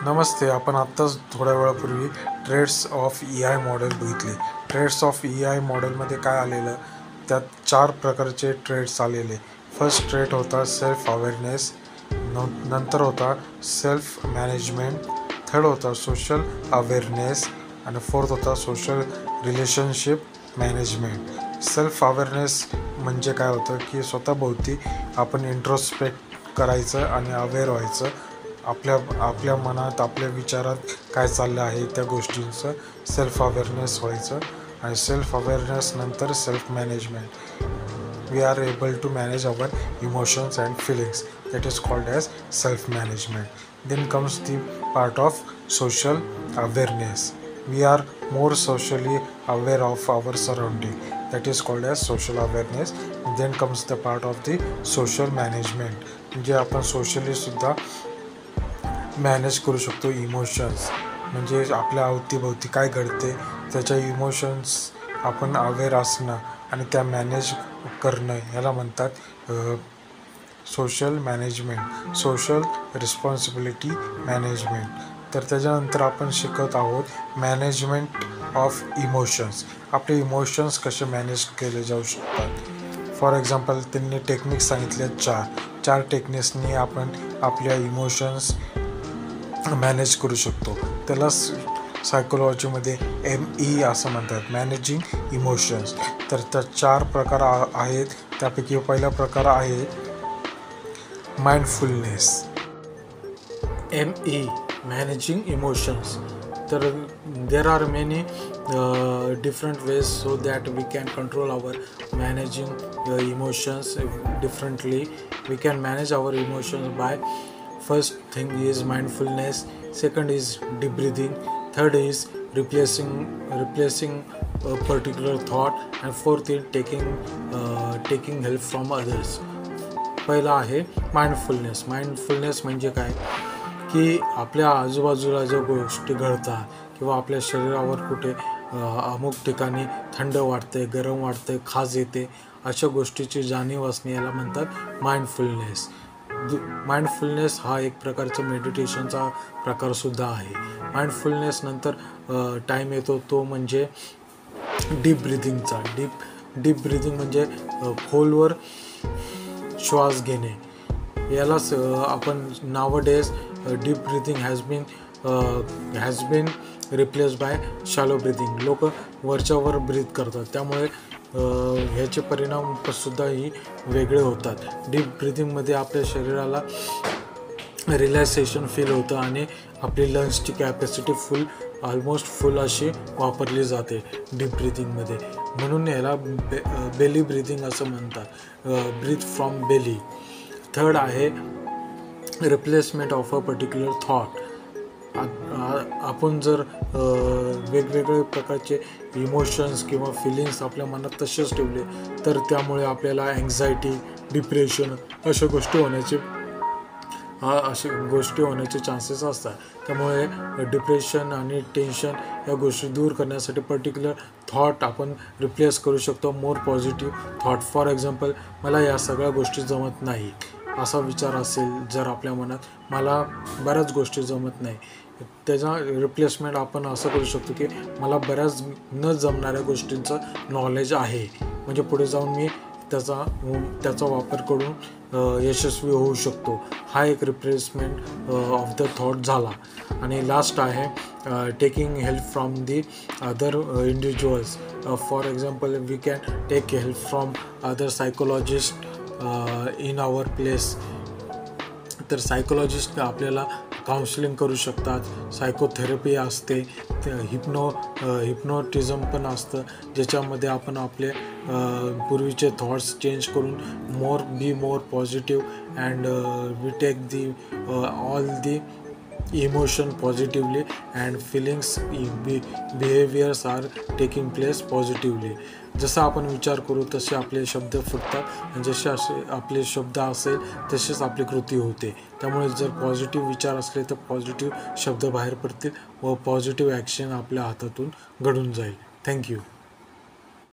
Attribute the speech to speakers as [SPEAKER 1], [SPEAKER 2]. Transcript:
[SPEAKER 1] नमस्ते. आपण आत्ताच थोड्या वेळापूर्वी ट्रेड्स ऑफ EI मॉडेल बघितले. ट्रेड्स ऑफ EI मॉडेलमध्ये काय आलेलं, त्यात 4 प्रकारचे ट्रेड्स आलेले. फर्स्ट ट्रेड होता सेल्फ अवेअरनेस, नंतर होता सेल्फ मॅनेजमेंट, थर्ड होता सोशल अवेअरनेस आणि फोर्थ होता social relationship management. Self awareness म्हणजे काय होतं की स्वतःभोवती आपण इंट्रोस्पेक्ट करायचं आणि अवेअर व्हायचं. आपल्या मनात, आपल्या विचारात काय चाललं आहे त्या गोष्टींचं सेल्फ अवेअरनेस व्हायचं. आणि सेल्फ अवेअरनेस नंतर self management. We are able to manage our emotions and feelings. That is called as self management. Then comes the part of social awareness. We are more socially aware of our surrounding. That is called as social awareness. Then comes the part of the social management. म्हणजे आपण socially सुद्धा manage करू शकतो emotions. म्हणजे आपल्या अवतीभोवती काय घडते त्याच्या इमोशन्स आपण अवेअर असणं आणि त्या मॅनेज करणं ह्याला म्हणतात social management, social responsibility management. तर त्याच्यानंतर आपण शिकत आहोत मॅनेजमेंट ऑफ इमोशन्स. आपले इमोशन्स कसे मॅनेज केले जाऊ शकतात. फॉर एक्झाम्पल त्यांनी टेक्निक्स सांगितले चार टेक्निक्सनी आपण आपल्या इमोशन्स मॅनेज करू शकतो. त्याला सायकोलॉजीमध्ये ME असं म्हणतात, मॅनेजिंग इमोशन्स. तर त्या 4 प्रकार आहेत. त्यापैकी पहिला प्रकार आहे माइंडफुलनेस. ME managing emotions. तर there are many different ways so that we can control our managing emotions differently. We can manage our emotions by first thing is mindfulness, second is deep breathing, third is replacing a particular thought, and fourth is taking help from others. पहिला आहे mindfulness. Mindfulness म्हणजे काय की आपल्या आजूबाजूला ज्या गोष्टी घडतात किंवा आपल्या शरीरावर कुठे अमुक ठिकाणी थंड वाटते, गरम वाटते, खाज येते, अशा गोष्टीची जाणीव असणे याला म्हणतात माइंडफुलनेस. माइंडफुलनेस हा एक प्रकारचा मेडिटेशनचा प्रकारसुद्धा आहे. माइंडफुलनेस नंतर टाईम येतो तो म्हणजे डीप ब्रिदिंगचा. डीप ब्रिदिंग म्हणजे खोलवर श्वास घेणे. यालाच आपण nowadays deep breathing has been replace by shallow breathing. लोक वरच्यावर ब्रीथ करतात, त्यामुळे ह्याचे परिणामसुद्धाही वेगळे होतात. डीप ब्रिदिंगमध्ये आपल्या शरीराला रिलॅक्सेशन फील होतं आणि आपली लंग्सची कॅपॅसिटी ऑलमोस्ट फुल अशी वापरली जाते डीप ब्रिदिंगमध्ये. म्हणून याला बेली ब्रिदिंग असं म्हणतात, ब्रीथ फ्रॉम बेली. थर्ड आहे replacement of a particular thought. आपण जर वेगवेगळे प्रकारचे इमोशन्स किंवा फिलिंग्स आपल्या मनात तसेच ठेवले तर त्यामुळे आपल्याला अँक्झायटी, डिप्रेशन अशा गोष्टी होण्याचे चान्सेस असतात. त्यामुळे डिप्रेशन आणि टेन्शन या गोष्टी दूर करण्यासाठी पर्टिक्युलर थॉट आपण रिप्लेस करू शकतो मोर पॉझिटिव्ह थॉट. फॉर एक्झाम्पल, मला या सगळ्या गोष्टी जमत नाही असा विचार असेल जर आपल्या मनात, मला बऱ्याच गोष्टी जमत नाही, त्याचा रिप्लेसमेंट आपण असं करू शकतो की मला बऱ्याच न जमणाऱ्या गोष्टींचं नॉलेज आहे, म्हणजे पुढे जाऊन मी त्याचा वापर करून यशस्वी होऊ शकतो. हा एक रिप्लेसमेंट ऑफ द थॉट झाला. आणि लास्ट आहे taking help from the other individuals. For example, we can take help from other psychologist in our place. तर सायकोलॉजिस्ट आपल्याला काउन्सिलिंग करू शकतात, सायकोथेरपी असते, हिप्नोटिझम पण असतं, ज्याच्यामध्ये आपण आपले पूर्वीचे थॉट्स चेंज करून be more positive and we take the all the emotion positively and feelings behaviours are taking place positively. जसं आपण विचार करू तसे आपले शब्द फुटतात आणि जसे आपले शब्द असेल तसेच आपली कृती होते. त्यामुळे जर पॉझिटिव्ह विचार असले तर पॉझिटिव्ह शब्द बाहेर पडतील व पॉझिटिव्ह ॲक्शन आपल्या हातातून घडून जाईल. थँक्यू.